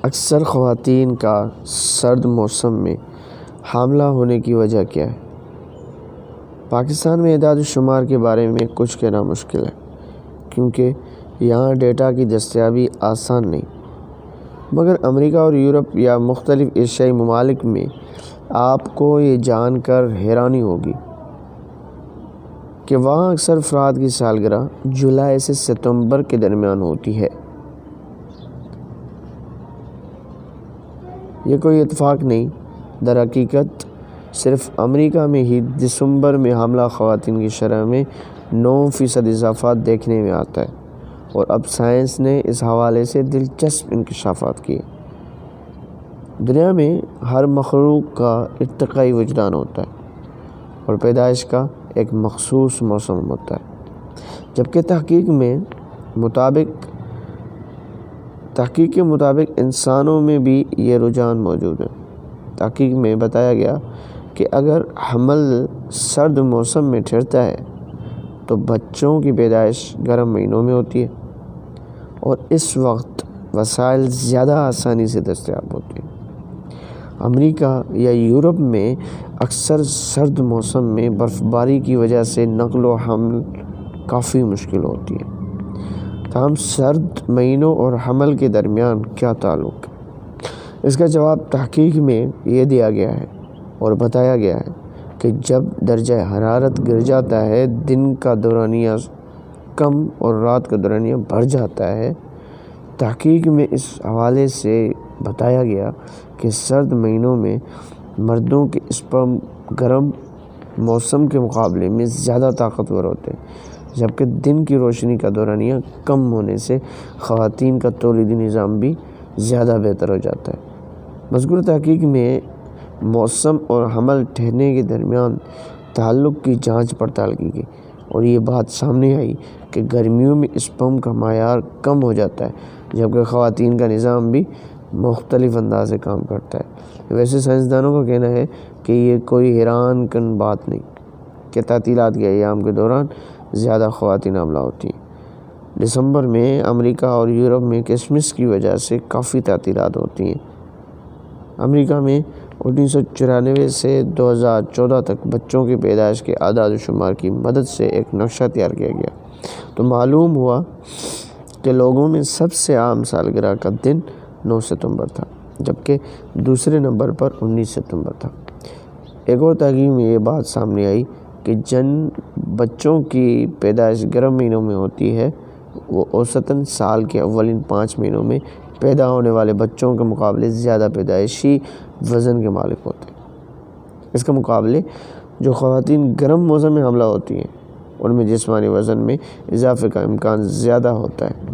اکثر خواتین کا سرد موسم میں حاملہ ہونے کی وجہ کیا ہے؟ پاکستان میں اعداد و شمار کے بارے میں کچھ کہنا مشکل ہے کیونکہ یہاں ڈیٹا کی دستیابی آسان نہیں، مگر امریکہ اور یورپ یا مختلف ایشیائی ممالک میں آپ کو یہ جان کر حیرانی ہوگی کہ وہاں اکثر افراد کی سالگرہ جولائی سے ستمبر کے درمیان ہوتی ہے۔ یہ کوئی اتفاق نہیں، در حقیقت صرف امریکہ میں ہی دسمبر میں حاملہ خواتین کی شرح میں 9% اضافہ دیکھنے میں آتا ہے، اور اب سائنس نے اس حوالے سے دلچسپ انکشافات کیے۔ دنیا میں ہر مخلوق کا ارتقائی وجدان ہوتا ہے اور پیدائش کا ایک مخصوص موسم ہوتا ہے، جبکہ تحقیق کے مطابق انسانوں میں بھی یہ رجحان موجود ہے۔ تحقیق میں بتایا گیا کہ اگر حمل سرد موسم میں ٹھہرتا ہے تو بچوں کی پیدائش گرم مہینوں میں ہوتی ہے، اور اس وقت وسائل زیادہ آسانی سے دستیاب ہوتے ہیں۔ امریکہ یا یورپ میں اکثر سرد موسم میں برف باری کی وجہ سے نقل و حمل کافی مشکل ہوتی ہے۔ تاہم سرد مہینوں اور حمل کے درمیان کیا تعلق ہے؟ اس کا جواب تحقیق میں یہ دیا گیا ہے اور بتایا گیا ہے کہ جب درجہ حرارت گر جاتا ہے، دن کا دورانیہ کم اور رات کا دورانیہ بڑھ جاتا ہے۔ تحقیق میں اس حوالے سے بتایا گیا کہ سرد مہینوں میں مردوں کے اسپرم گرم موسم کے مقابلے میں زیادہ طاقتور ہوتے ہیں، جبکہ دن کی روشنی کا دورانیہ کم ہونے سے خواتین کا تولیدی نظام بھی زیادہ بہتر ہو جاتا ہے۔ مذکورہ تحقیق میں موسم اور حمل ٹھہرنے کے درمیان تعلق کی جانچ پڑتال کی گئی، اور یہ بات سامنے آئی کہ گرمیوں میں اسپرم کا معیار کم ہو جاتا ہے، جبکہ خواتین کا نظام بھی مختلف انداز سے کام کرتا ہے۔ ویسے سائنسدانوں کا کہنا ہے کہ یہ کوئی حیران کن بات نہیں کہ تعطیلات کے ایام کے دوران زیادہ خواتین حاملہ ہوتی ہیں۔ دسمبر میں امریکہ اور یورپ میں کرسمس کی وجہ سے کافی تعطیلات ہوتی ہیں۔ امریکہ میں 1994 سے 2014 تک بچوں کی پیدائش کے اعداد و شمار کی مدد سے ایک نقشہ تیار کیا گیا تو معلوم ہوا کہ لوگوں میں سب سے عام سالگرہ کا دن 9 ستمبر تھا، جبکہ دوسرے نمبر پر 19 ستمبر تھا۔ ایک اور تحقیق میں یہ بات سامنے آئی کہ جن بچوں کی پیدائش گرم مہینوں میں ہوتی ہے وہ اوسطاً سال کے اولین 5 مہینوں میں پیدا ہونے والے بچوں کے مقابلے زیادہ پیدائشی وزن کے مالک ہوتے ہیں۔ اس کے مقابلے جو خواتین گرم موسم میں حاملہ ہوتی ہیں ان میں جسمانی وزن میں اضافے کا امکان زیادہ ہوتا ہے۔